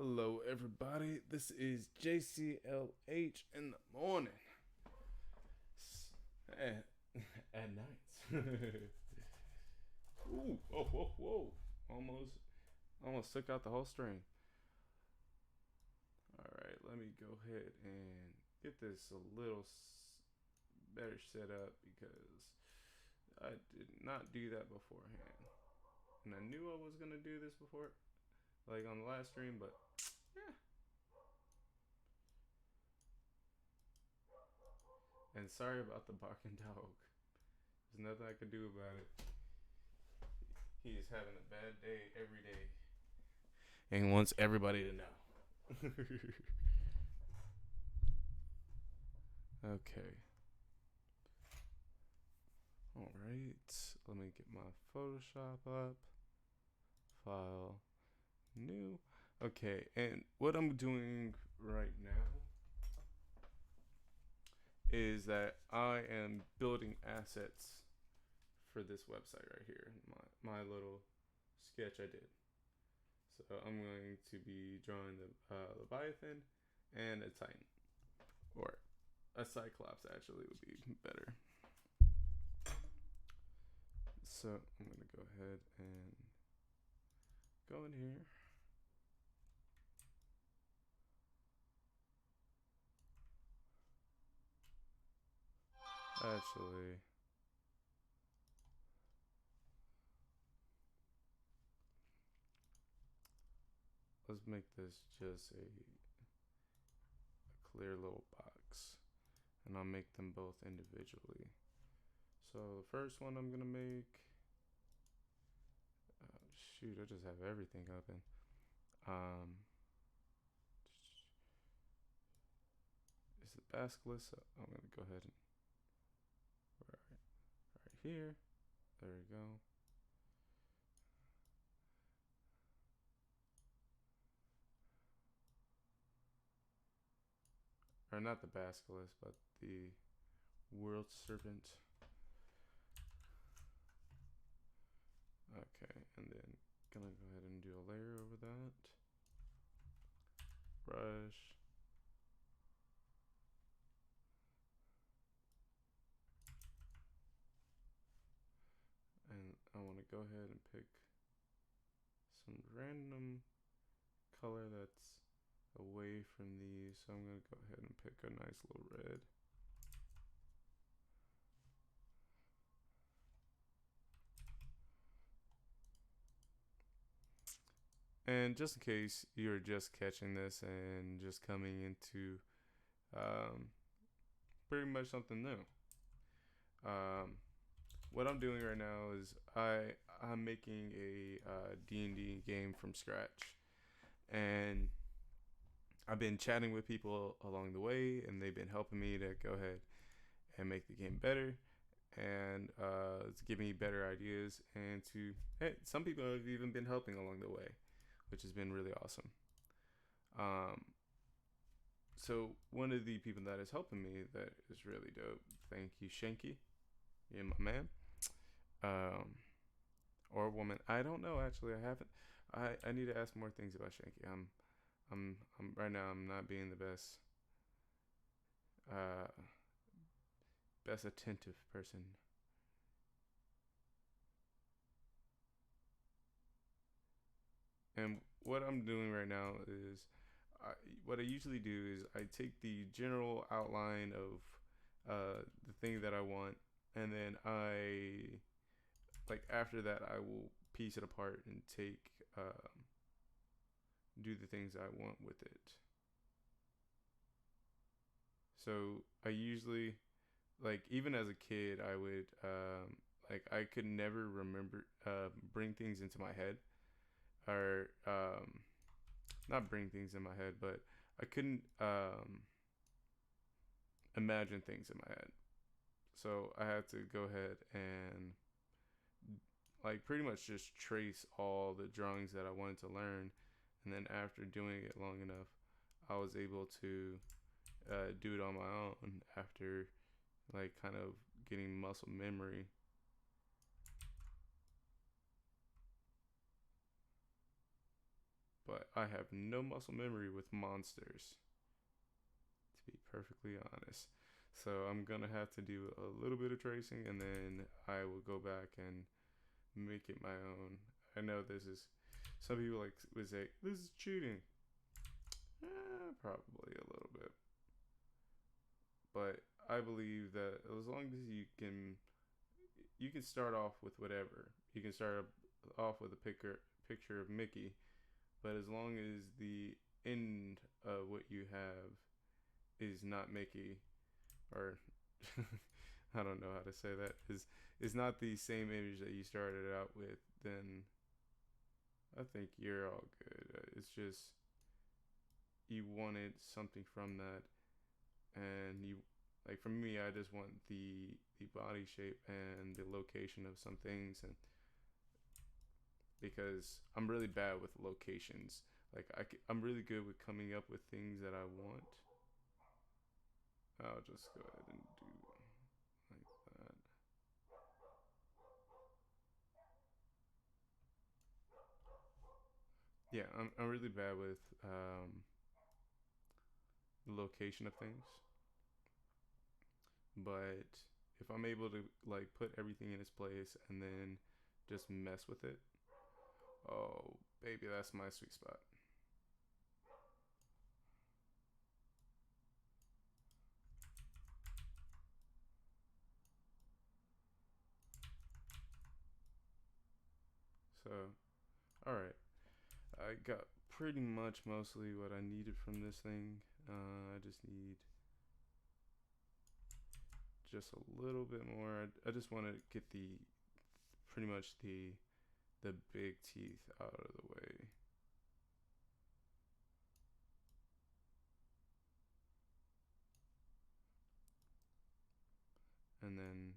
Hello, everybody. This is JCLH in the morning. At, at night. Ooh, whoa, whoa, whoa. Almost took out the whole string. All right, let me go ahead and get this a little better set up because I did not do that beforehand. And I knew I was going to do this before, like on the last stream, but yeah. And sorry about the barking dog. There's nothing I can do about it. He is having a bad day every day and wants everybody to know. Okay. All right. Let me get my Photoshop up. File. New. Okay. And what I'm doing right now is that I am building assets for this website right here. My little sketch I did. So I'm going to be drawing the Leviathan and a Titan, or a Cyclops actually would be better. So I'm gonna go ahead and go in here. Actually, let's make this just a clear little box, and I'll make them both individually. So the first one I'm gonna make, shoot, I just have everything open. Is it basculus? So I'm gonna go ahead and right here. There we go. Or not the basculus, but the world serpent. Okay, and then gonna go ahead and do a layer over that. Brush. And I want to go ahead and pick some random color that's away from these. So I'm going to go ahead and pick a nice little red. And just in case you're just catching this and just coming into pretty much something new. What I'm doing right now is I'm making a D&D game from scratch, and I've been chatting with people along the way, and they've been helping me to go ahead and make the game better, and to give me better ideas, and to some people have even been helping along the way, which has been really awesome. So one of the people that is helping me that is really dope. Thank you, Shanky. You're my man. Or woman. I don't know actually. I haven't. I need to ask more things about Shanky. I'm right now. I'm not being the uh, best attentive person. And what I'm doing right now is, what I usually do is I take the general outline of the thing that I want, and then after that I will piece it apart and do the things I want with it. So I usually, even as a kid, I would I could never remember bring things into my head, or not bring things in my head, but I couldn't imagine things in my head. So I had to go ahead and pretty much just trace all the drawings that I wanted to learn, and then after doing it long enough, I was able to do it on my own after kind of getting muscle memory. but I have no muscle memory with monsters, to be perfectly honest. So I'm gonna have to do a little bit of tracing, and then I will go back and make it my own. I know this is, some people like would say this is cheating. Probably a little bit, but I believe that as long as you can start off with whatever. You can start off with a picture of Mickey, but as long as the end of what you have is not Mickey, or I don't know how to say that, is not the same image that you started out with, then I think you're all good. It's just you wanted something from that, and you, like, for me, I just want the body shape and the location of some things, and because I'm really bad with locations. Like I'm really good with coming up with things that I want. I'll just go ahead and do like that. Yeah, I'm really bad with the location of things, but if I'm able to like put everything in its place and then just mess with it, oh baby, that's my sweet spot. So, all right, I got pretty much mostly what I needed from this thing. I just need just a little bit more. I just want to get the pretty much the big teeth out of the way. And then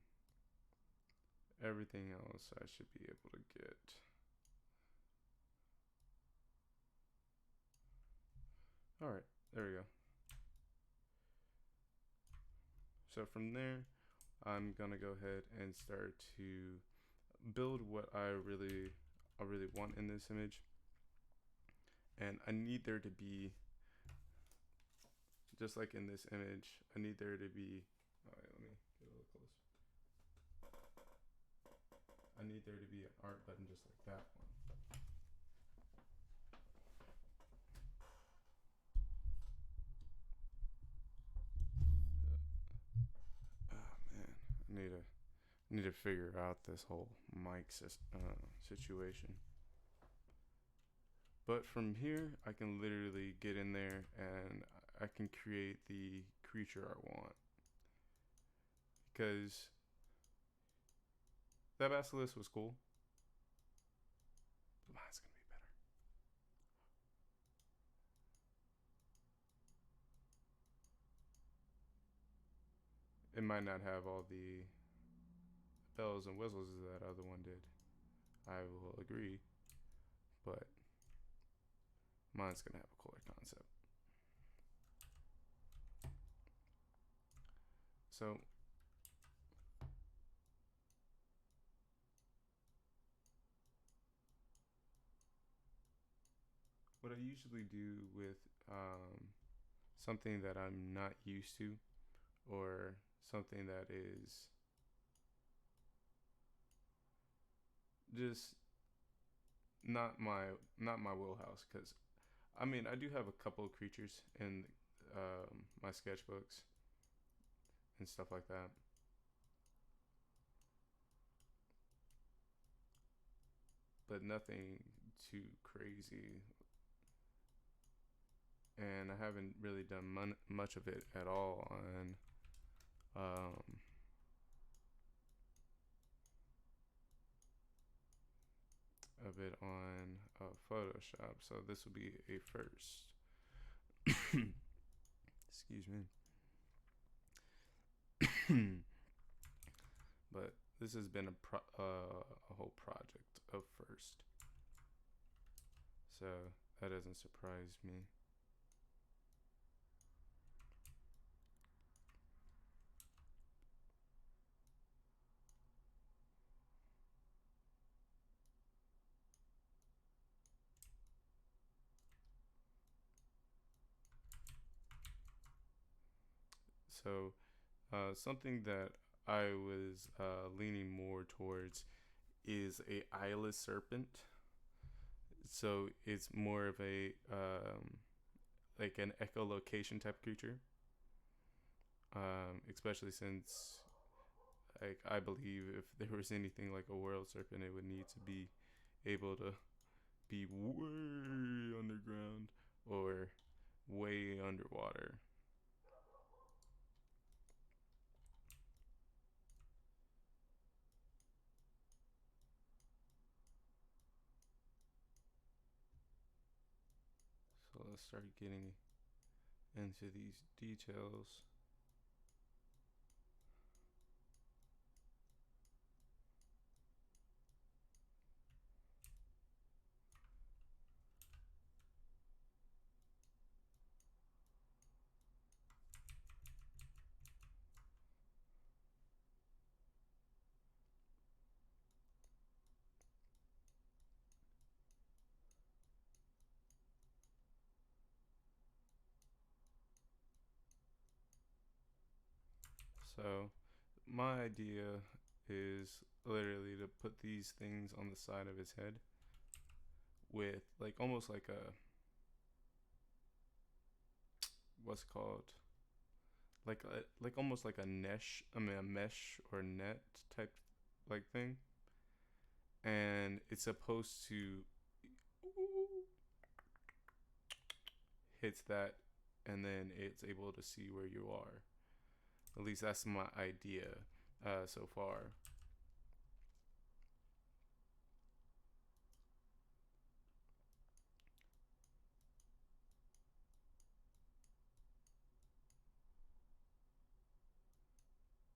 everything else I should be able to get. All right, there we go. So from there, I'm gonna go ahead and start to build what I really want in this image. And I need there to be, just like in this image, I need there to be, all right, let me get a little closer. I need there to be an art button just like that one. Oh man, I need to figure out this whole mic situation. But from here, I can literally get in there and I can create the creature I want. Because that basilisk was cool, but mine's gonna be better. It might not have all the bells and whistles that other one did. I will agree, but mine's gonna have a cooler concept. So what I usually do with something that I'm not used to, or something that is just not my wheelhouse, because I mean I do have a couple of creatures in my sketchbooks and stuff like that, but nothing too crazy. And I haven't really done much of it at all on um, of it on Photoshop. So this will be a first. Excuse me. But this has been a whole project of first. So that doesn't surprise me. So something that I was leaning more towards is a eyeless serpent. So it's more of a like an echolocation type creature. Especially since like I believe if there was anything like a world serpent, it would need to be able to be way underground or way underwater. So let's start getting into these details. So my idea is literally to put these things on the side of his head with like almost like a what's it called like almost like a mesh, I mean a mesh or net type like thing, and it's supposed to hits that, and then it's able to see where you are. At least that's my idea so far.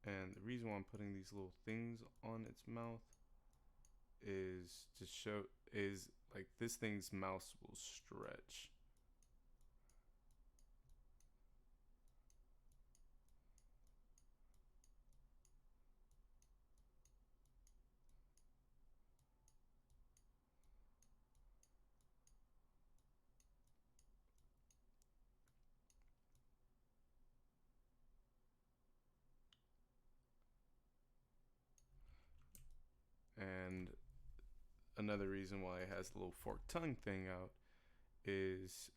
And the reason why I'm putting these little things on its mouth is to show is like this thing's mouth will stretch. And another reason why it has the little forked tongue thing out is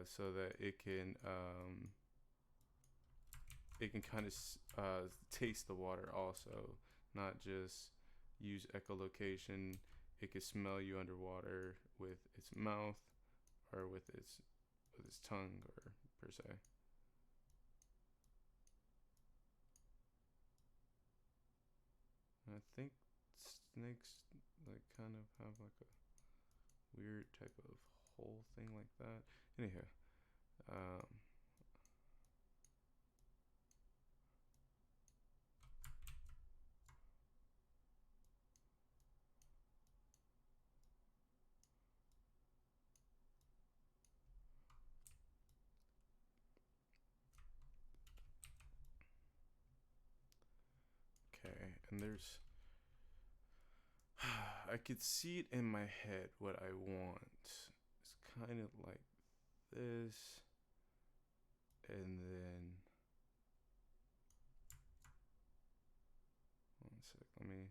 so that it can kind of taste the water also, not just use echolocation. It can smell you underwater with its mouth or with its tongue or per se. And I think snakes like kind of have like a weird type of hole thing like that. Anyhow, um, okay, and there's I could see it in my head what I want. It's kind of like this, and then one sec. Let me.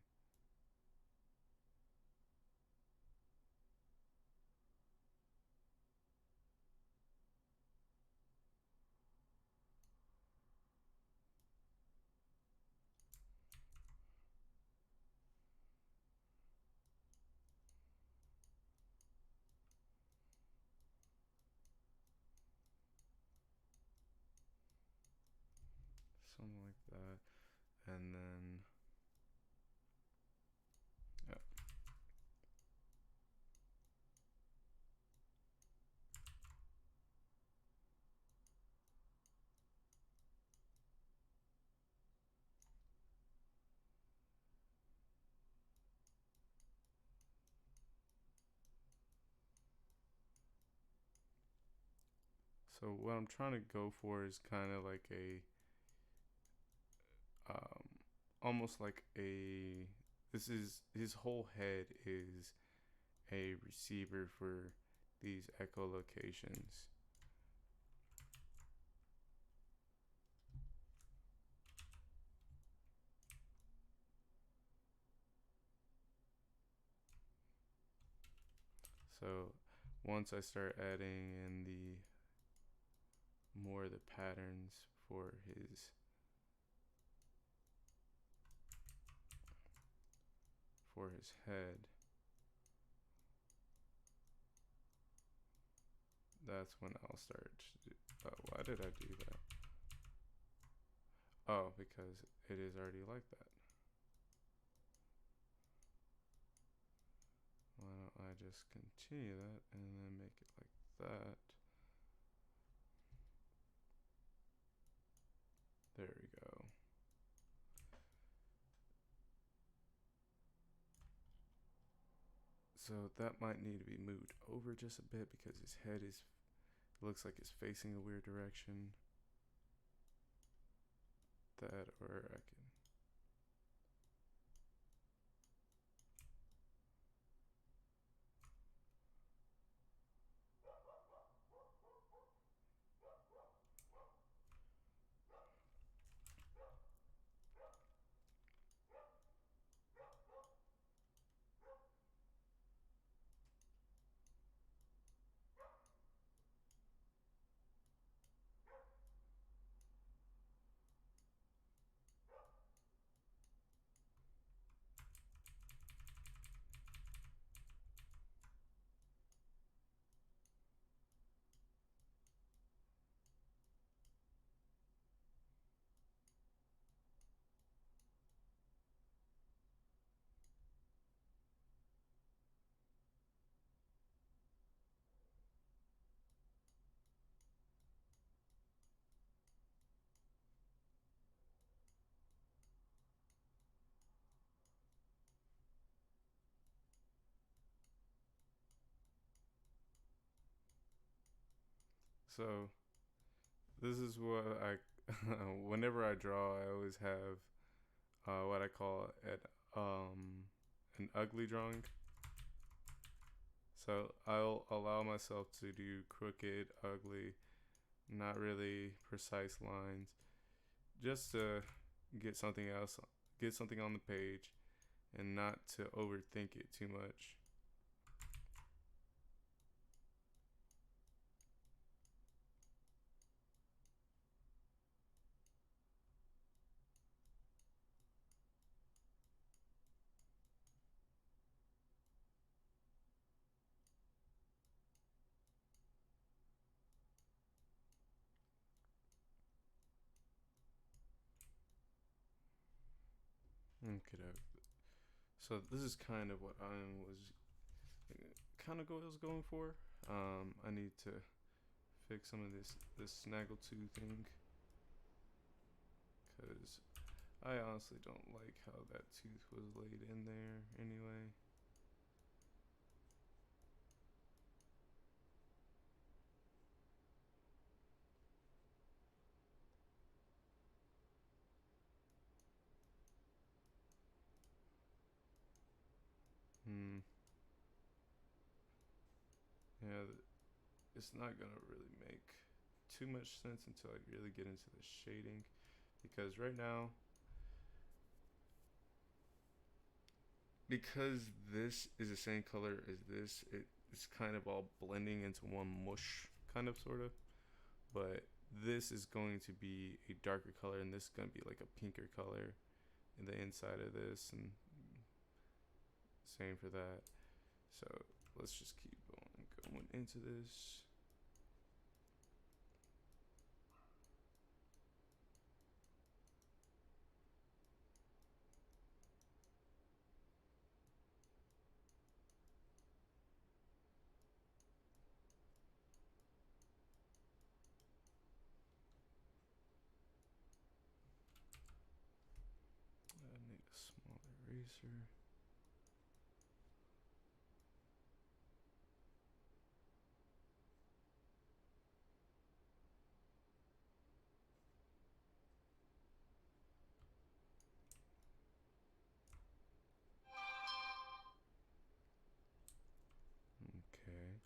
Something like that, and then yeah. So what I'm trying to go for is kind of like a um, almost like a. This is his whole head is a receiver for these echolocations. So once I start adding in the more of the patterns for his head, that's when I'll start to do, why did I do that? Oh, because it is already like that. Why don't I just continue that and then make it like that? There we go. So that might need to be moved over just a bit because his head looks like it's facing a weird direction. That, or I can. So this is what I, whenever I draw, I always have what I call an ugly drawing. So I'll allow myself to do crooked, ugly, not really precise lines, just to get something else, get something on the page, and not to overthink it too much. Okay, so this is kind of what I was going for. I need to fix some of this snaggletooth thing, because I honestly don't like how that tooth was laid in there anyway. Hmm. Yeah, it's not gonna really make too much sense until I really get into the shading, because right now, because this is the same color as this, it's kind of all blending into one mush, kind of, sort of. But this is going to be a darker color, and this is going to be like a pinker color in the inside of this, and same for that. So let's just keep going into this. I need a small eraser. Okay.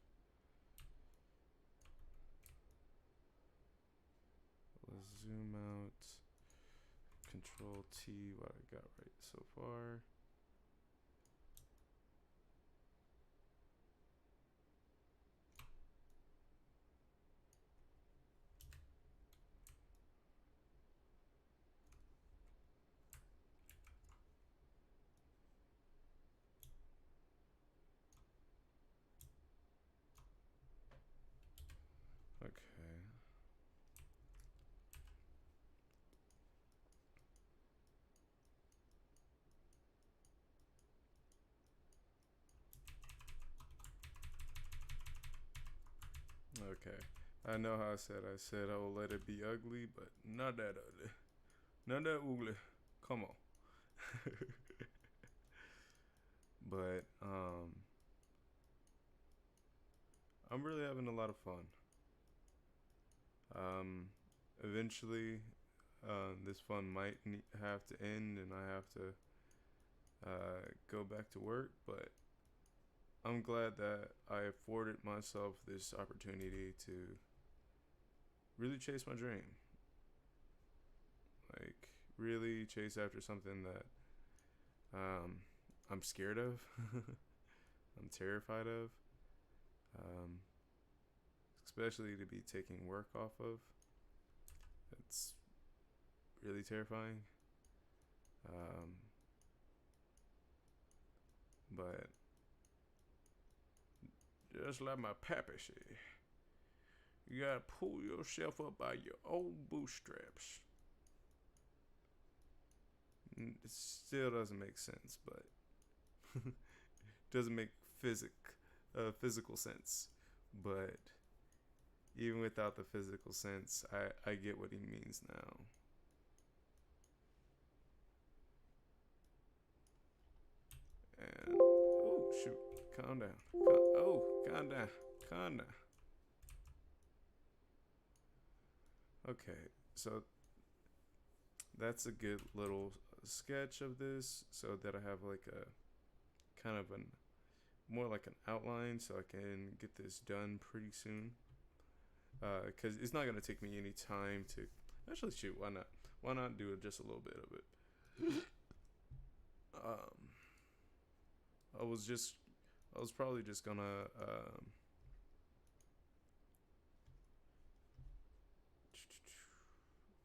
Let's zoom out. Control T, what I got right so far. Okay. I know how I said I will let it be ugly, but not that ugly. Not that ugly. Come on. But I'm really having a lot of fun. Um, Eventually, this fun might have to end, and I have to go back to work. But I'm glad that I afforded myself this opportunity to really chase my dream. Like, really chase after something that um, I'm scared of, I'm terrified of, um, especially to be taking work off of. It's really terrifying. Um, but just like my pappy said, you gotta pull yourself up by your own bootstraps. It still doesn't make sense, but doesn't make physic physical sense. But even without the physical sense, I get what he means now. And oh shoot, calm down. Calm down. Calm down. Okay, so that's a good little sketch of this, so that I have like a kind of an more like an outline, so I can get this done pretty soon. Because it's not gonna take me any time to actually shoot. Why not? Why not do it just a little bit of it? Um, I was just I was probably just gonna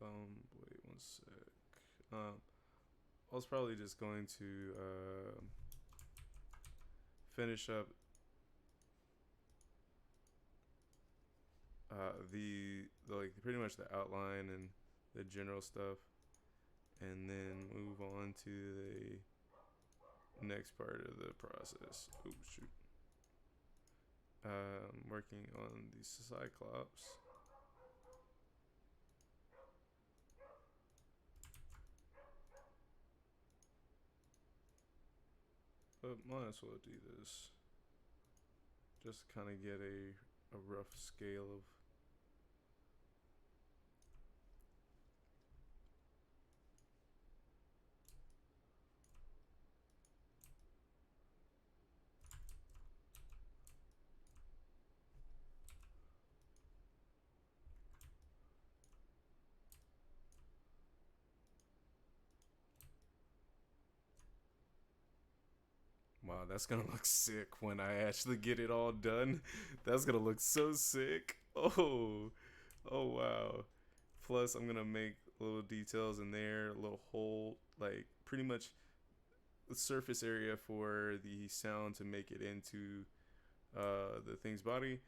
wait one sec. I was probably just going to finish up the like pretty much the outline and the general stuff, and then move on to the next part of the process. Oh shoot. Working on the Cyclops. But might as well do this. Just kind of get a rough scale of. Wow, that's gonna look sick when I actually get it all done. That's gonna look so sick. Oh wow. Plus, I'm gonna make little details in there, a little hole, like pretty much the surface area for the sound to make it into the thing's body.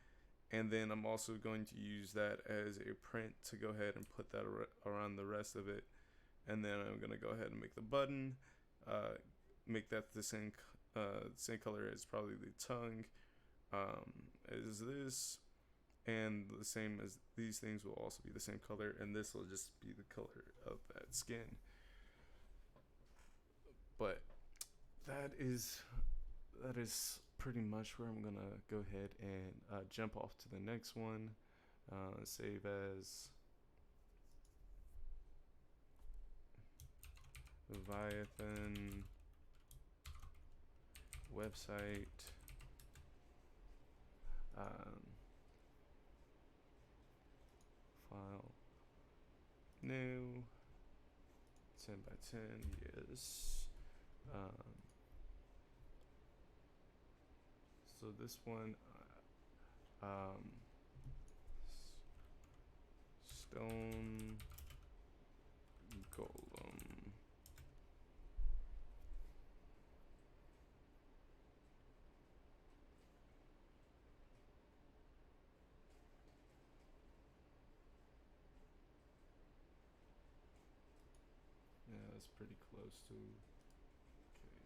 And then I'm also going to use that as a print to go ahead and put that around the rest of it. And then I'm gonna go ahead and make the button, make that the same color as probably the tongue, as this, and the same as these things will also be the same color, and this will just be the color of that skin. But that is pretty much where I'm gonna go ahead and jump off to the next one. Save as Leviathan website. File new 10 by 10. Yes. So this one, stone golem. Yeah, that's pretty close to. Okay.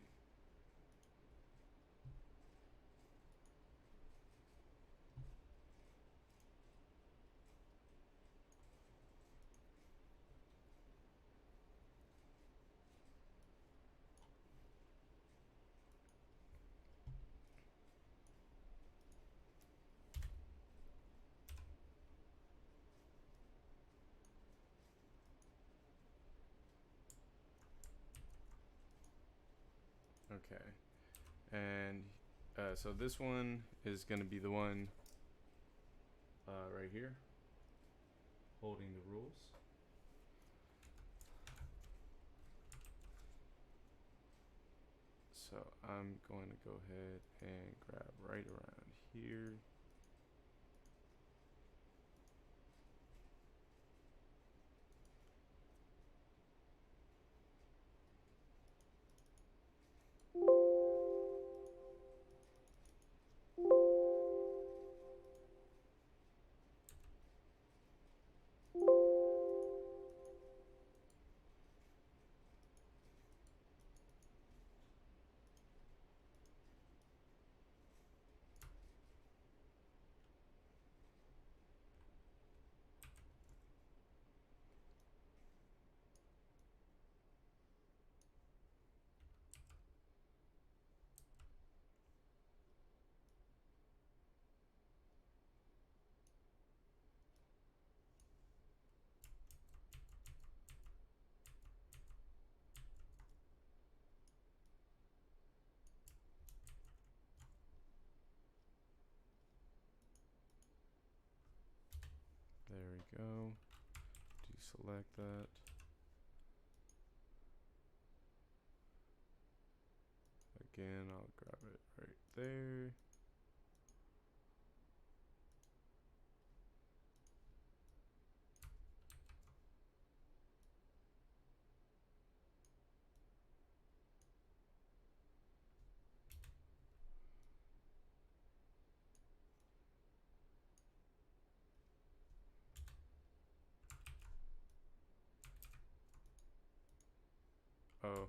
Okay. And so this one is going to be the one right here, holding the rules. So I'm going to go ahead and grab right around here. There we go. Deselect that. Again, I'll grab it right there. Oh.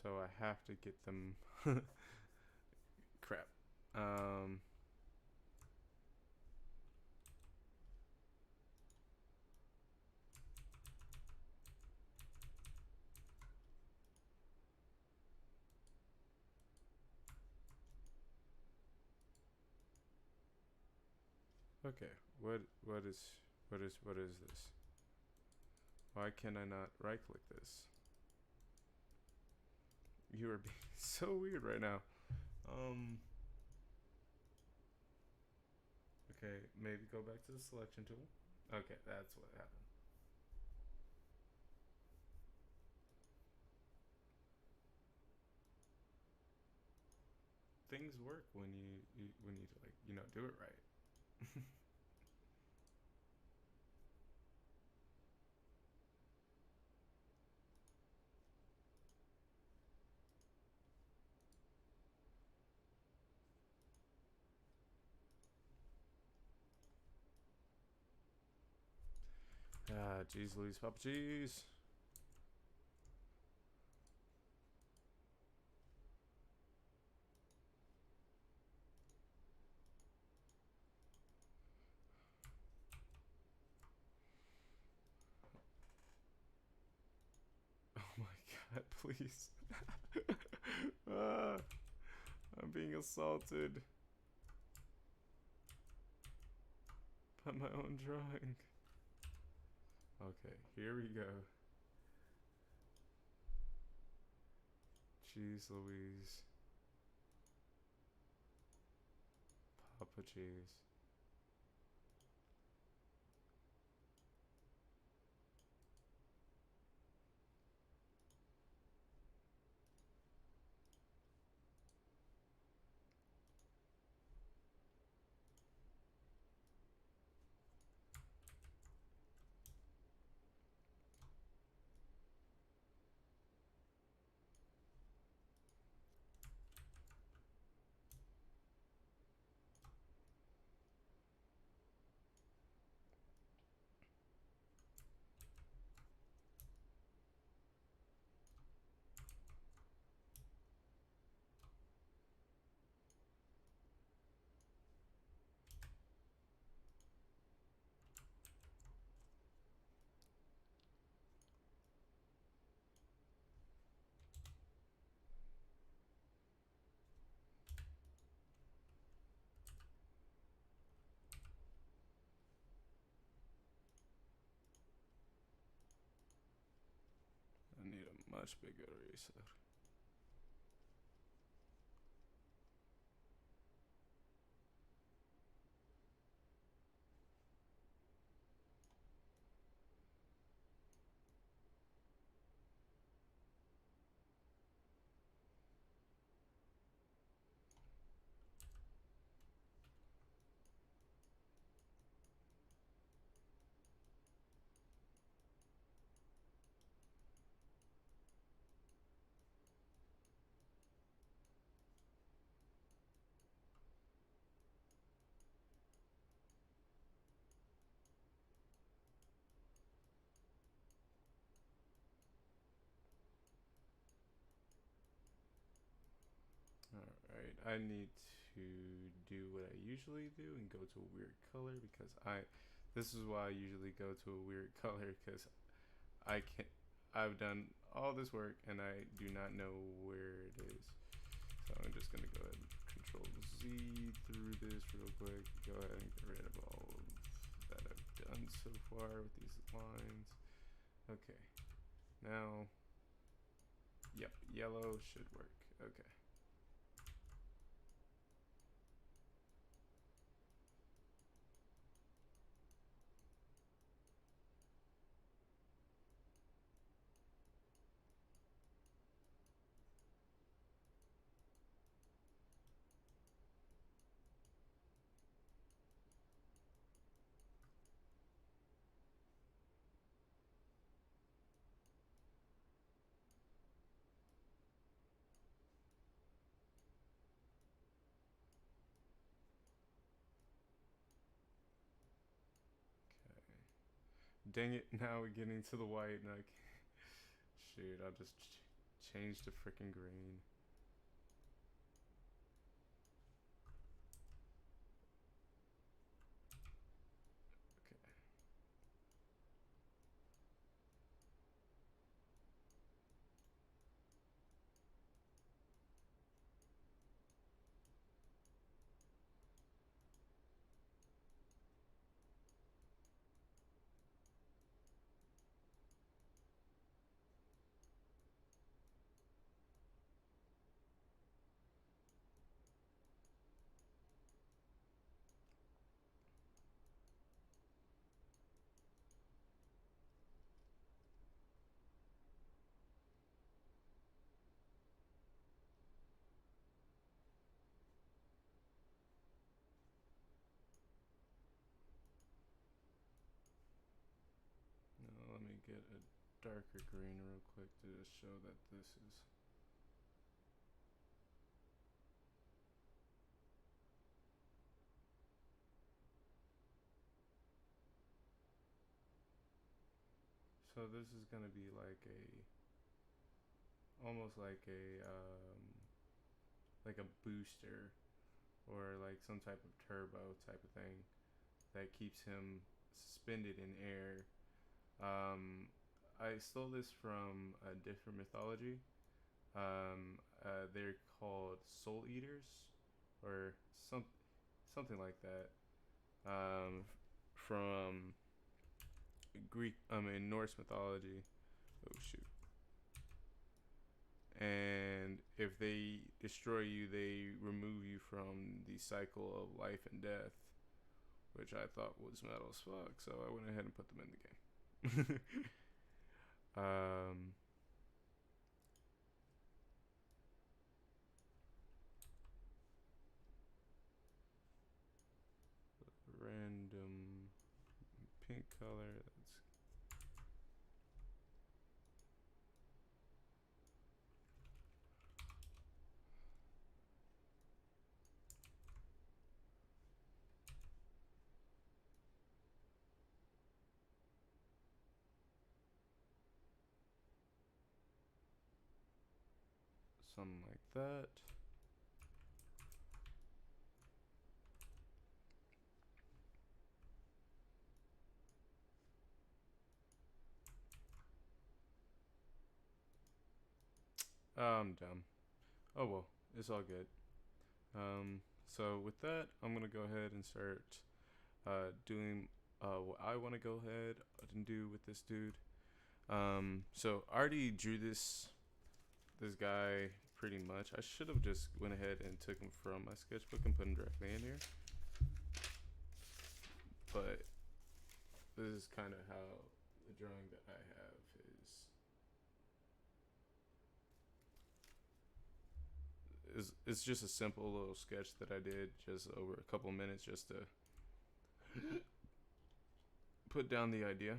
So I have to get them. Crap. Okay. What is this? Why can I not right click this? You are being so weird right now. Okay, maybe go back to the selection tool. Okay, that's what happened. Things work when you when you like do it right. Ah, jeez, Louise, Papa, jeez. Oh my God, please. Ah, I'm being assaulted by my own drawing. Okay, here we go. Jeez, Louise. Papa, jeez. much bigger eraser. Alright, I need to do what I usually do and go to a weird color because this is why I usually go to a weird color because I can't, I've done all this work and I do not know where it is. So I'm just gonna go ahead and Control Z through this real quick. Go ahead and get rid of all that I've done so far with these lines. Okay, now, yep, yellow should work. Okay. Dang it, now we're getting to the white and I can't. Shoot, I'll just change the freaking green. Okay. Now let me get a darker green real quick to just show that this is. So this is gonna be like almost like a booster or like some type of turbo type of thing that keeps him suspended in air. I stole this from a different mythology. They're called soul eaters or something like that. From Greek, in Norse mythology. Oh shoot! And if they destroy you, they remove you from the cycle of life and death, which I thought was metal as fuck. So I went ahead and put them in the game. um, Random pink color. That's something like that. I'm dumb. Oh well, it's all good. So with that, I'm gonna go ahead and start doing what I want to go ahead and do with this dude. So I already drew this guy pretty much. I should have just went ahead and took him from my sketchbook and put him directly in here. But this is kind of how the drawing that I have is. It's just a simple little sketch that I did just over a couple minutes just to put down the idea.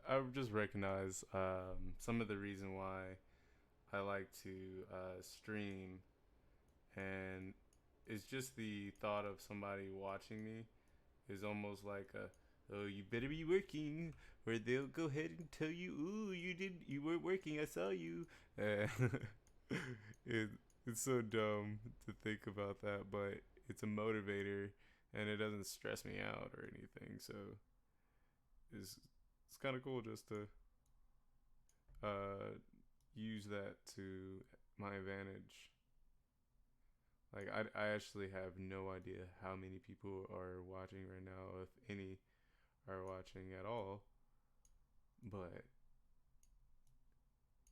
I've just recognized some of the reason why I like to stream, and it's just the thought of somebody watching me is almost like a, oh, you better be working, or they'll go ahead and tell you, ooh, you weren't working, I saw you. Uh, it, it's so dumb to think about that, but it's a motivator, and it doesn't stress me out or anything. So it's kind of cool just to uh, use that to my advantage. Like I actually have no idea how many people are watching right now, if any are watching at all, but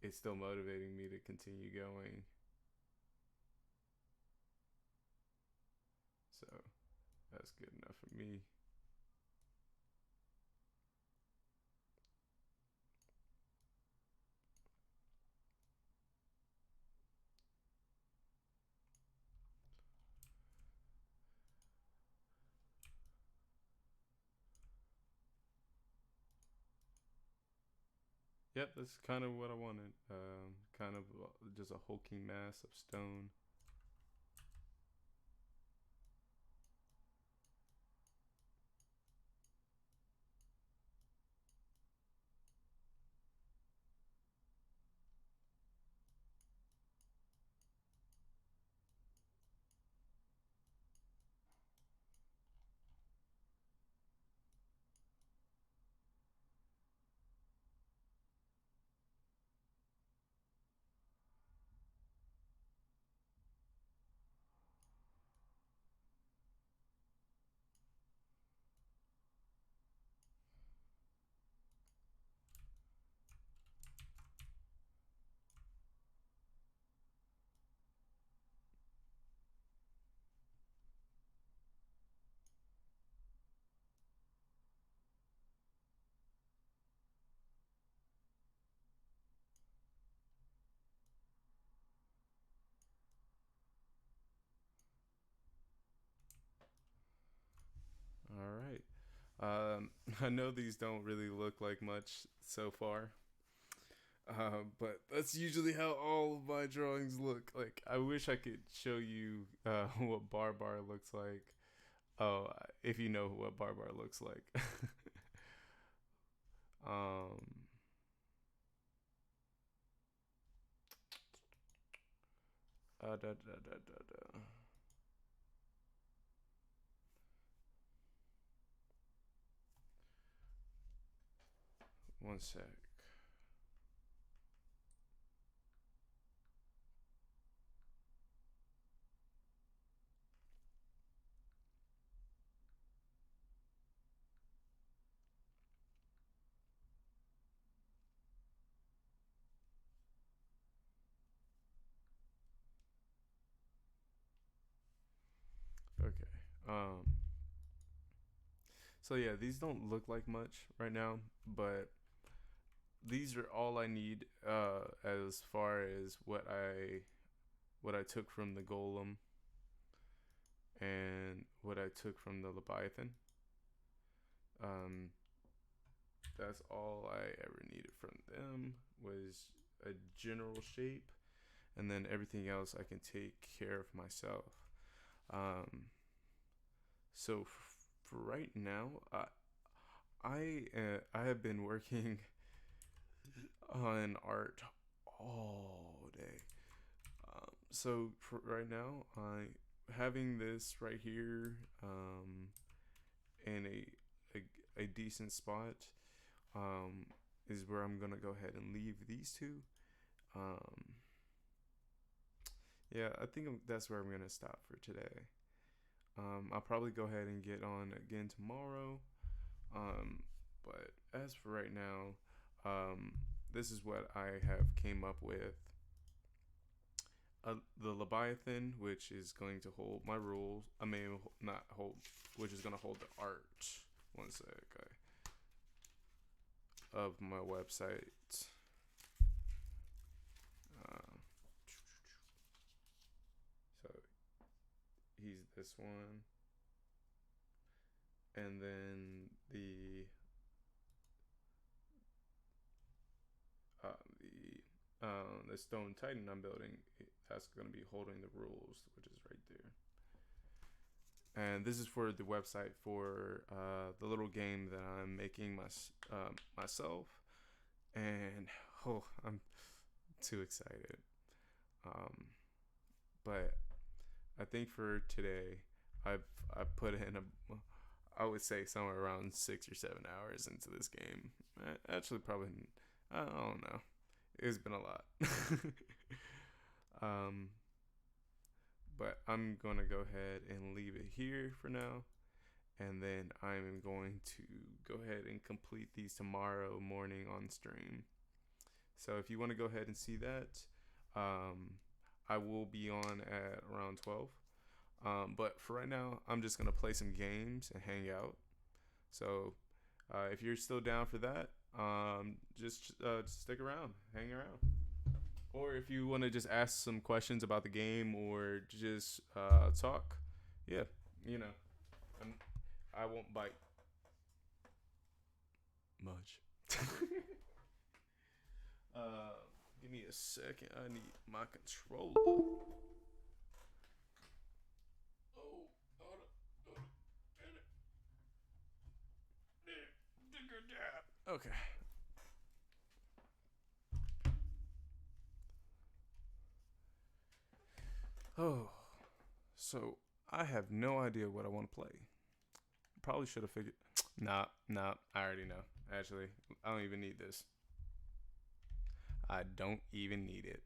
it's still motivating me to continue going. So that's good enough for me. Yep, that's kind of what I wanted. Kind of just a hulking mass of stone. I know these don't really look like much so far, but that's usually how all of my drawings look. Like, I wish I could show you what Barbar looks like. Oh, if you know what Barbar looks like. um, da. One sec. Okay. Um. So yeah, these don't look like much right now, but these are all I need as far as what I took from the golem and what I took from the leviathan. Um, that's all I ever needed from them was a general shape, and then everything else I can take care of myself. Um, so for right now, I have been working on art all day. So for right now, I having this right here in a decent spot is where I'm gonna go ahead and leave these two. Um, yeah, I think that's where I'm gonna stop for today. I'll probably go ahead and get on again tomorrow. Um, but as for right now, this is what I have came up with. The Leviathan, which is going to hold my rules. I mean, not hold, which is going to hold the art. One sec, of my website. Uh, so he's this one, and then the Stone Titan I'm building. That's going to be holding the rules, which is right there. And this is for the website for the little game that I'm making myself. And oh, I'm too excited. Um, but I think for today, I put in I would say somewhere around 6 or 7 hours into this game. Actually, probably I don't know. It's been a lot. um, but I'm gonna go ahead and leave it here for now, and then I'm going to go ahead and complete these tomorrow morning on stream. So if you want to go ahead and see that, I will be on at around 12. But for right now, I'm just gonna play some games and hang out. So if you're still down for that, just stick around, hang around. Or if you want to just ask some questions about the game or just talk, yeah, you know, I'm, I won't bite much. uh, Give me a second. I need my controller. Oh, hold up. Okay. Oh, so I have no idea what I want to play. Probably should have figured. Nah. I already know. Actually, I don't even need this. I don't even need it.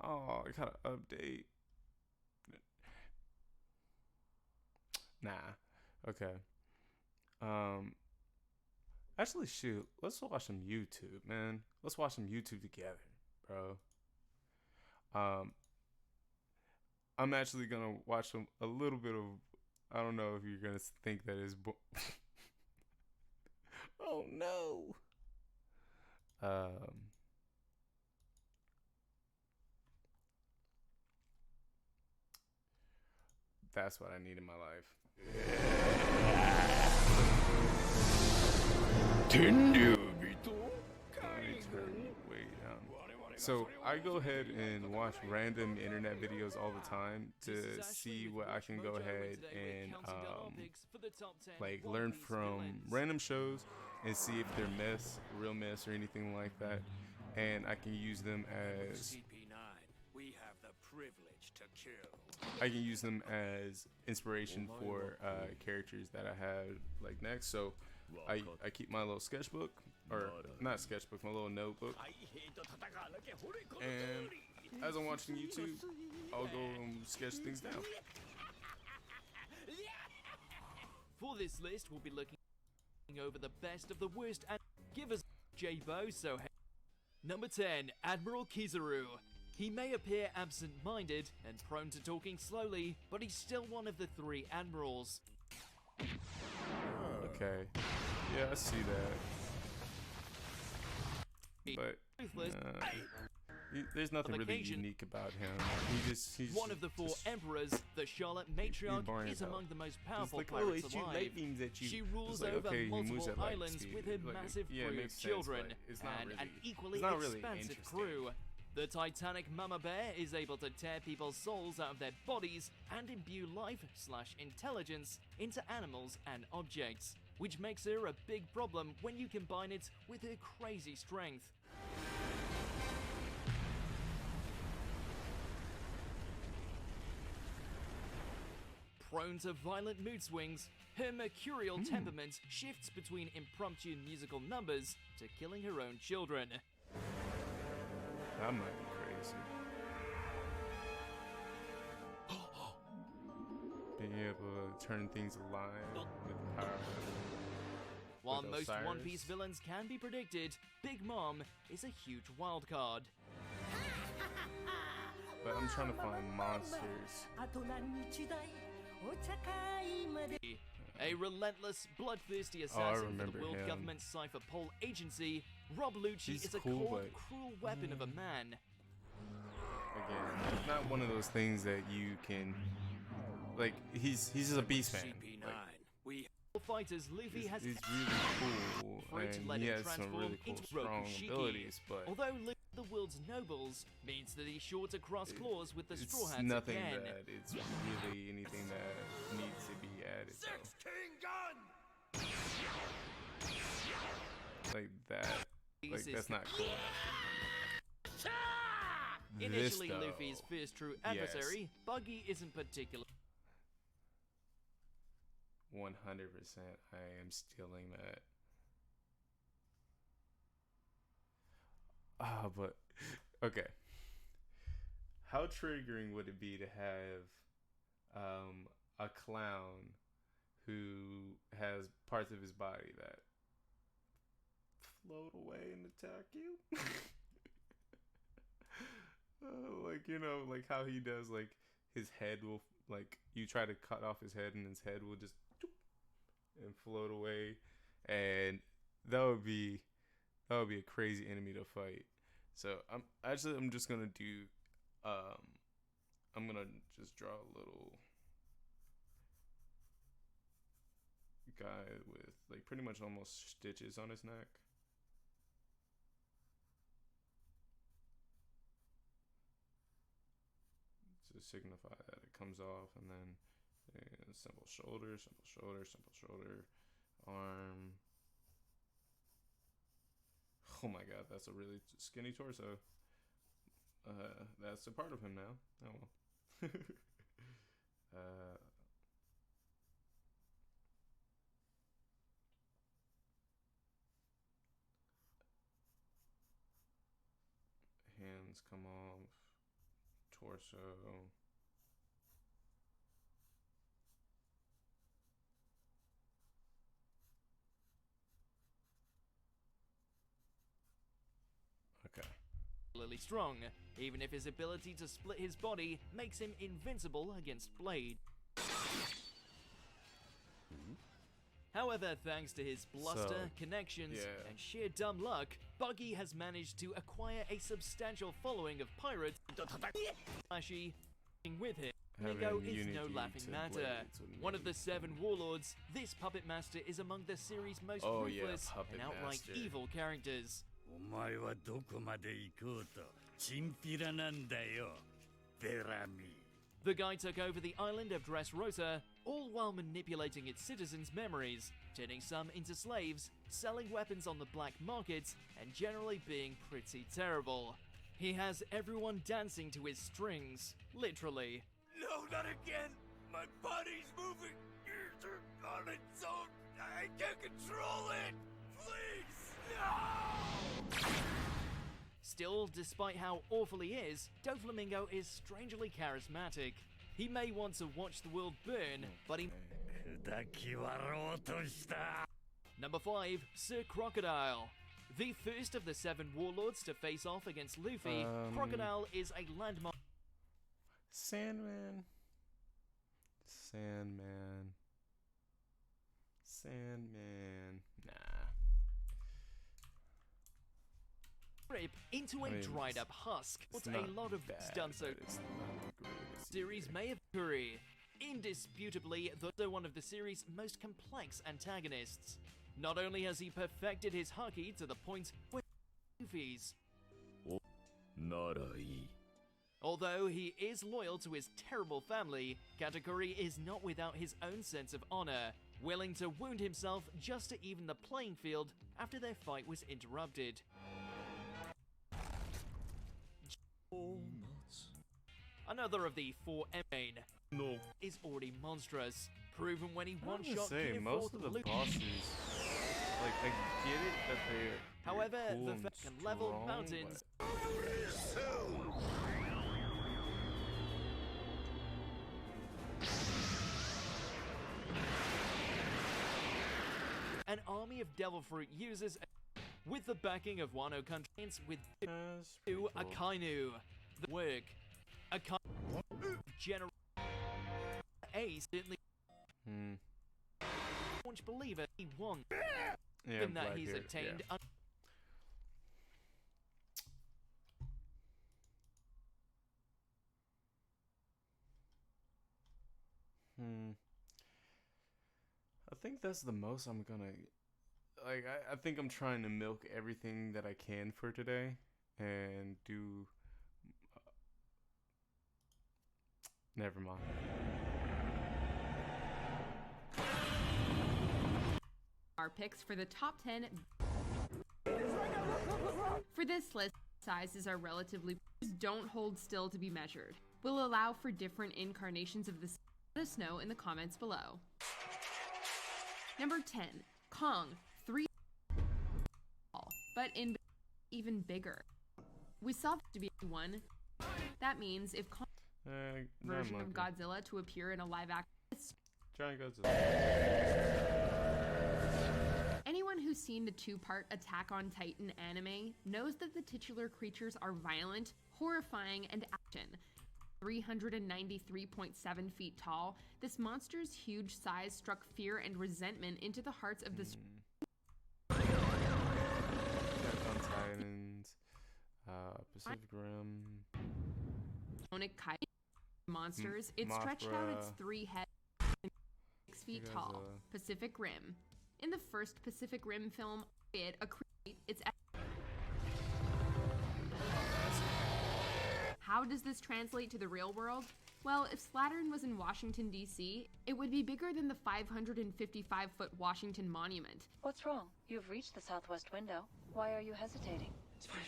Oh, I gotta update. Nah. Okay. Um. Actually, shoot. Let's watch some YouTube, man. Let's watch some YouTube together, bro. Um. I'm actually gonna watch a little bit of. I don't know if you're gonna think that is. Oh no. Um. That's what I need in my life. Let me turn you way down. So I go ahead and watch random internet videos all the time to see what I can go ahead and like learn from random shows and see if they're myths, real myths, or anything like that, and I can use them as inspiration for characters that I have like next. So I keep my little sketchbook, or not sketchbook, my little notebook, and as I'm watching YouTube, I'll go and sketch things down. For this list, we'll be looking over the best of the worst and give us J-Bo, so Number 10, Admiral Kizaru. He may appear absent-minded and prone to talking slowly, but he's still one of the 3 admirals. Okay. Yeah, I see that. But there's nothing really unique about him. He's one of the 4 emperors. The Charlotte Matriarch is among the most powerful pirates alive. She rules over multiple islands with her massive crew of children and an equally expansive crew. The Titanic Mama Bear is able to tear people's souls out of their bodies and imbue life/intelligence into animals and objects, which makes her a big problem when you combine it with her crazy strength. Prone to violent mood swings, her mercurial temperament shifts between impromptu musical numbers to killing her own children. That might be crazy. Being able to turn things alive with the power of While most One Piece villains can be predicted, Big Mom is a huge wildcard. But I'm trying to find monsters. A relentless, bloodthirsty assassin for the World Government Cypher Pole Agency, Rob Lucci is a cold, cruel weapon of a man. Again, it's not one of those things that you can, like, he's just a beast man. Fighters, Luffy has he's really cool, and he has some really cool, strong abilities, but although Luffy, the world's nobles, means that he's sure to cross claws with the Straw Hats nothing again. That it's really anything that needs to be added. Like that, like that's not cool enough. Initially Luffy's first true adversary, Buggy isn't particular. 100%, I am stealing that. But okay. How triggering would it be to have a clown who has parts of his body that float away and attack you? Like, you know, like how he does, like his head will, like you try to cut off his head and his head will just and float away, and that would be a crazy enemy to fight. So I'm just gonna do I'm gonna just draw a little guy with like pretty much almost stitches on his neck. To signify that it comes off, and then simple shoulder, arm. Oh my god, that's a really skinny torso. That's a part of him now. Oh well. Hands come off, torso. Strong, even if his ability to split his body makes him invincible against Blade. However, thanks to his bluster, connections, and sheer dumb luck, Buggy has managed to acquire a substantial following of pirates, flashy, with him. Flamingo is no laughing matter. One of the 7 warlords, this puppet master is among the series' most ruthless and outright evil characters. The guy took over the island of Dressrosa, all while manipulating its citizens' memories, turning some into slaves, selling weapons on the black market, and generally being pretty terrible. He has everyone dancing to his strings, literally. No, not again! My body's moving on its own! I can't control it! Please! No! Still, despite how awful he is, Doflamingo is strangely charismatic. He may want to watch the world burn, but he... Number 5, Sir Crocodile. The first of the 7 warlords to face off against Luffy, Crocodile is a landmark... Sandman. Nah. Rip into a dried up husk. But a lot of it's done so. Series may have Curry. Indisputably, though one of the series' most complex antagonists. Not only has he perfected his haki to the point where Luffy's. Although he is loyal to his terrible family, Katakuri is not without his own sense of honor, willing to wound himself just to even the playing field after their fight was interrupted. Another of the 4 main is already monstrous, proven when he one-shot most of the bosses, like, I get it that they're however, cool the and can level strong, mountains. An army of devil fruit users with the backing of Wano countries with cool. Akainu. The work. Akainu general A certainly staunch believer he won him that he's attained. I think that's the most I'm gonna, like, I think I'm trying to milk everything that I can for today and do, never mind. Our picks for the top 10. For this list, sizes are relatively, don't hold still to be measured. We'll allow for different incarnations of this. Let us know in the comments below. Number 10, Kong, 3 but in even bigger. We saw this to be one. That means if Kong version of Godzilla to appear in a live action. Giant Godzilla. Anyone who's seen the 2-part Attack on Titan anime knows that the titular creatures are violent, horrifying, and action. 393.7 feet tall, this monster's huge size struck fear and resentment into the hearts of the Attack on Titans, Pacific Rim. Monsters, it stretched out its 3 heads and 6 feet tall. Pacific Rim. In the first Pacific Rim film, its How does this translate to the real world? Well, if Slattern was in Washington, D.C., it would be bigger than the 555-foot Washington Monument. What's wrong? You've reached the southwest window. Why are you hesitating? It's fine,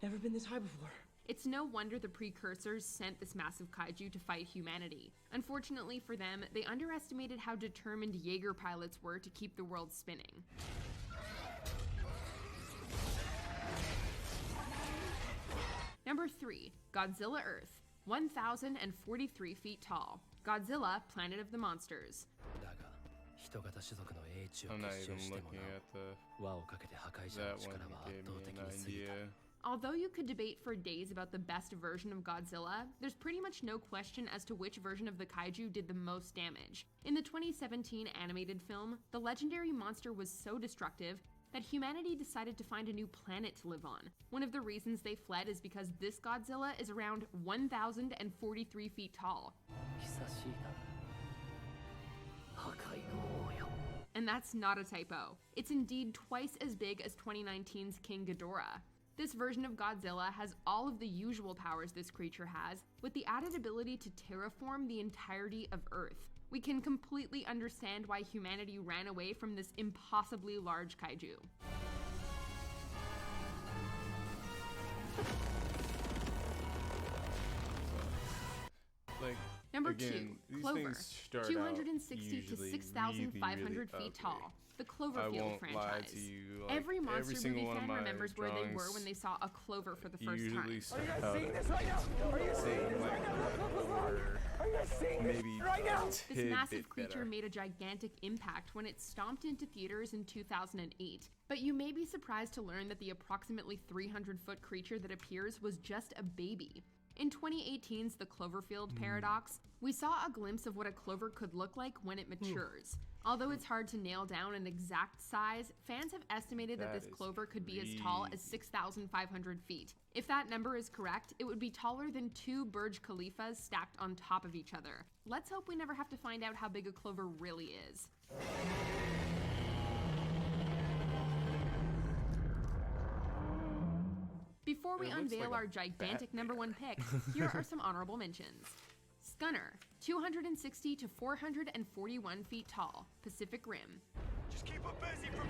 never been this high before. It's no wonder the precursors sent this massive kaiju to fight humanity. Unfortunately for them, they underestimated how determined Jaeger pilots were to keep the world spinning. Number 3, Godzilla Earth, 1,043 feet tall. Godzilla, Planet of the Monsters. I'm not even looking at that one gave me an idea. Although you could debate for days about the best version of Godzilla, there's pretty much no question as to which version of the kaiju did the most damage. In the 2017 animated film, the legendary monster was so destructive, that humanity decided to find a new planet to live on. One of the reasons they fled is because this Godzilla is around 1,043 feet tall. And that's not a typo. It's indeed twice as big as 2019's King Ghidorah. This version of Godzilla has all of the usual powers this creature has, with the added ability to terraform the entirety of Earth. We can completely understand why humanity ran away from this impossibly large kaiju. Number 2, Clover, 260 to 6,500 feet tall. The Cloverfield franchise. Every monster movie fan remembers where they were when they saw a clover for the first time. Are you guys seeing this right now? Are you seeing this right now? Are you guys seeing this right now? This massive creature made a gigantic impact when it stomped into theaters in 2008. But you may be surprised to learn that the approximately 300-foot creature that appears was just a baby. In 2018's The Cloverfield Paradox, we saw a glimpse of what a clover could look like when it matures. Although it's hard to nail down an exact size, fans have estimated that this clover could be as tall as 6,500 feet. If that number is correct, it would be taller than 2 Burj Khalifas stacked on top of each other. Let's hope we never have to find out how big a clover really is. Before we unveil our gigantic number 1 pick, here are some honorable mentions. Scunner, 260 to 441 feet tall, Pacific Rim. Just keep them busy for 2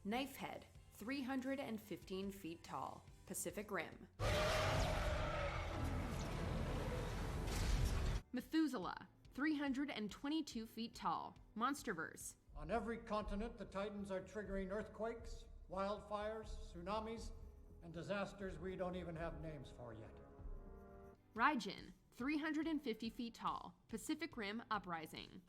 minutes. Knifehead, 315 feet tall, Pacific Rim. Methuselah, 322 feet tall, Monsterverse. On every continent, the Titans are triggering earthquakes, wildfires, tsunamis, and disasters we don't even have names for yet. Raijin, 350 feet tall, Pacific Rim Uprising.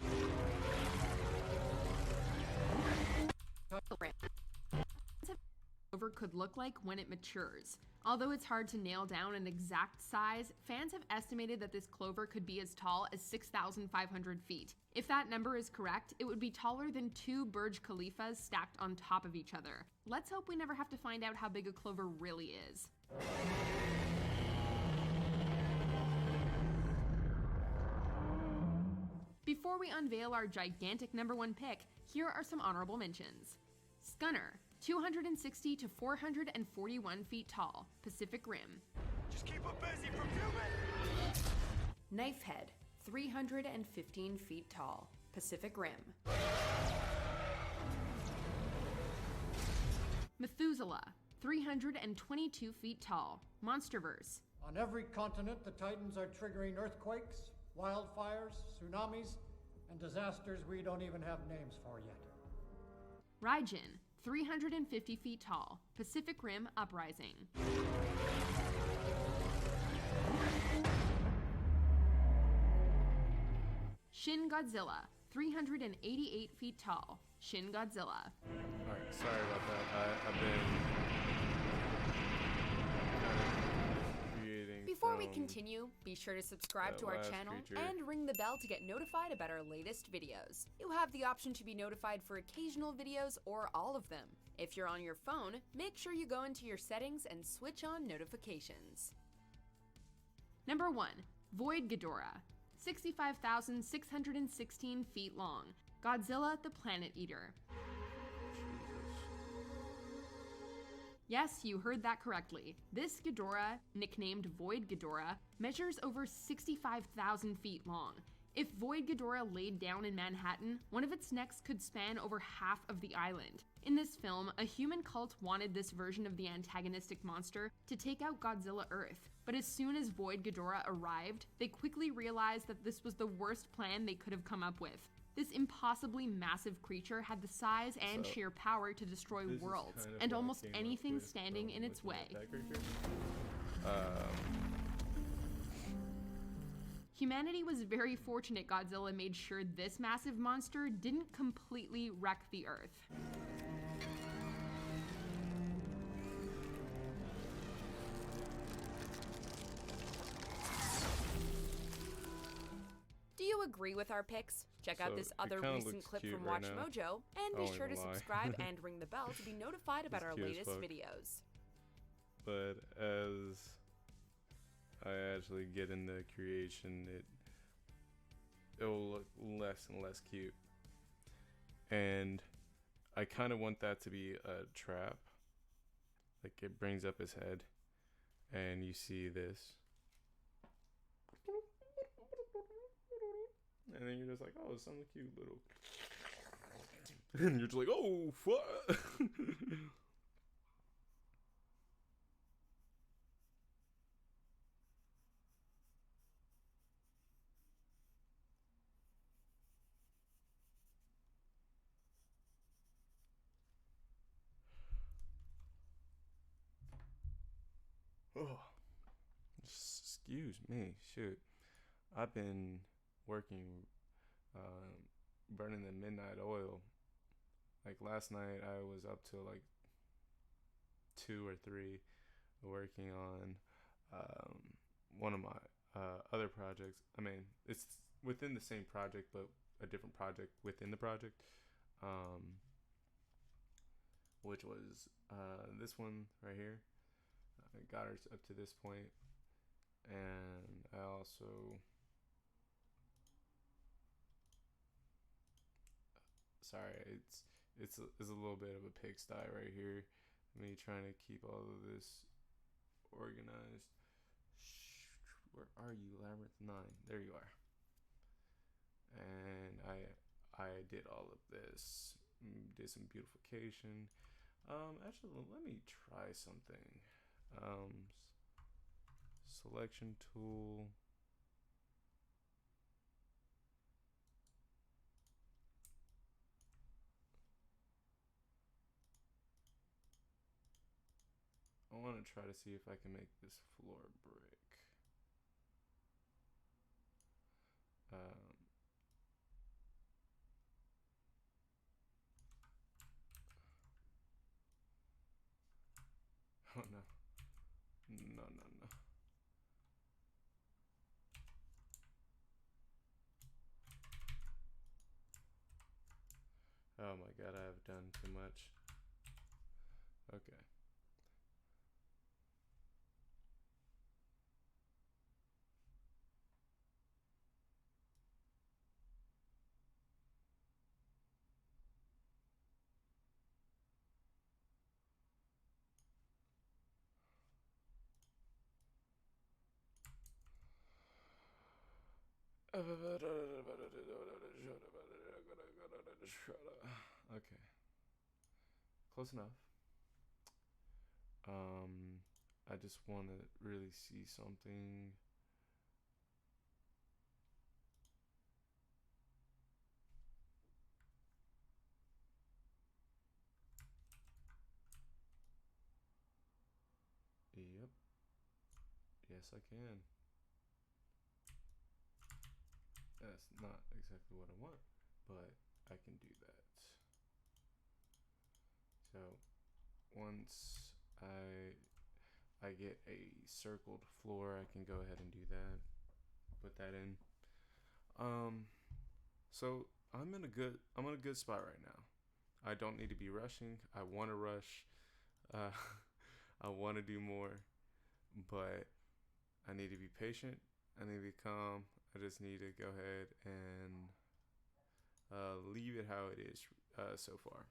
Clover could look like when it matures. Although it's hard to nail down an exact size, fans have estimated that this clover could be as tall as 6,500 feet. If that number is correct, it would be taller than 2 Burj Khalifas stacked on top of each other. Let's hope we never have to find out how big a clover really is. Before we unveil our gigantic number 1 pick, here are some honorable mentions. Scunner, 260 to 441 feet tall, Pacific Rim. Just keep them busy for 2 minutes. Knifehead, 315 feet tall, Pacific Rim. Methuselah, 322 feet tall, Monsterverse. On every continent, the Titans are triggering earthquakes, wildfires, tsunamis, and disasters we don't even have names for yet. Raijin, 350 feet tall, Pacific Rim Uprising. Shin Godzilla, 388 feet tall, Shin Godzilla. Alright, sorry about that. I've been creating. Before we continue, be sure to subscribe to our channel and ring the bell to get notified about our latest videos. You have the option to be notified for occasional videos or all of them. If you're on your phone, make sure you go into your settings and switch on notifications. Number 1, Void Ghidorah, 65,616 feet long, Godzilla the Planet Eater. Yes, you heard that correctly. This Ghidorah, nicknamed Void Ghidorah, measures over 65,000 feet long. If Void Ghidorah laid down in Manhattan, one of its necks could span over half of the island. In this film, a human cult wanted this version of the antagonistic monster to take out Godzilla Earth, but as soon as Void Ghidorah arrived, they quickly realized that this was the worst plan they could have come up with. This impossibly massive creature had the size and sheer power to destroy worlds, and almost anything standing in its way. Humanity was very fortunate Godzilla made sure this massive monster didn't completely wreck the Earth. Do you agree with our picks? Check out this other recent clip from Watch Mojo, and be sure to subscribe and ring the bell to be notified about our latest videos. But as I actually get into creation, it'll look less and less cute. And I kind of want that to be a trap. Like, it brings up his head, and you see this. And then you're just like, oh, something cute little. And you're just like, oh, fuck. Oh, excuse me, shoot. I've been working, burning the midnight oil. Like last night, I was up till like 2 or 3, working on one of my other projects. I mean, it's within the same project, but a different project within the project. Which was this one right here. I got her up to this point, and I also sorry, it's a little bit of a pigsty right here. Me trying to keep all of this organized. Where are you, Labyrinth 9? There you are. And I did all of this. Did some beautification. Actually, let me try something. Selection tool. I want to try to see if I can make this floor brick. Oh no. No. Oh my god, I have done too much. Okay. Okay. Close enough. I just want to really see something. Yep. Yes, I can. That's not exactly what I want, but I can do that. So once I get a circled floor, I can go ahead and do that. Put that in. So I'm in a good spot right now. I don't need to be rushing. I want to rush. I want to do more, but I need to be patient. I need to be calm. I just need to go ahead and leave it how it is so far.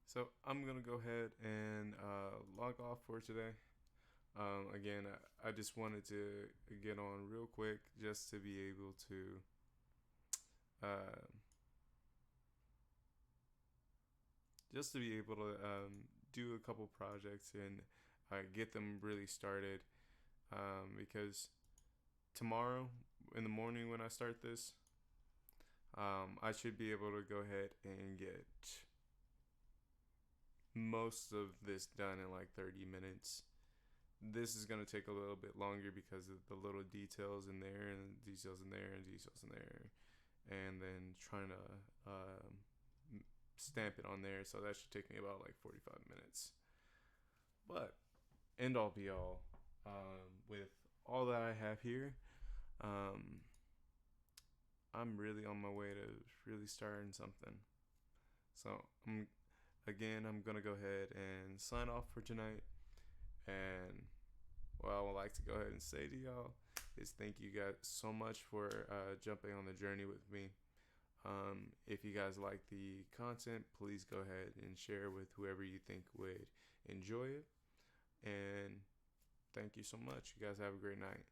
So I'm going to go ahead and log off for today. Again, I just wanted to get on real quick just to be able to do a couple projects and get them really started, because tomorrow in the morning when I start this, I should be able to go ahead and get most of this done in like 30 minutes. This is going to take a little bit longer because of the little details in there and details in there and details in there, and then trying to stamp it on there. So that should take me about like 45 minutes. But end all be all, with all that I have here. I'm really on my way to really starting something. So I'm gonna go ahead and sign off for tonight. And what I would like to go ahead and say to y'all is thank you guys so much for jumping on the journey with me. If you guys like the content, please go ahead and share with whoever you think would enjoy it. And thank you so much. You guys have a great night.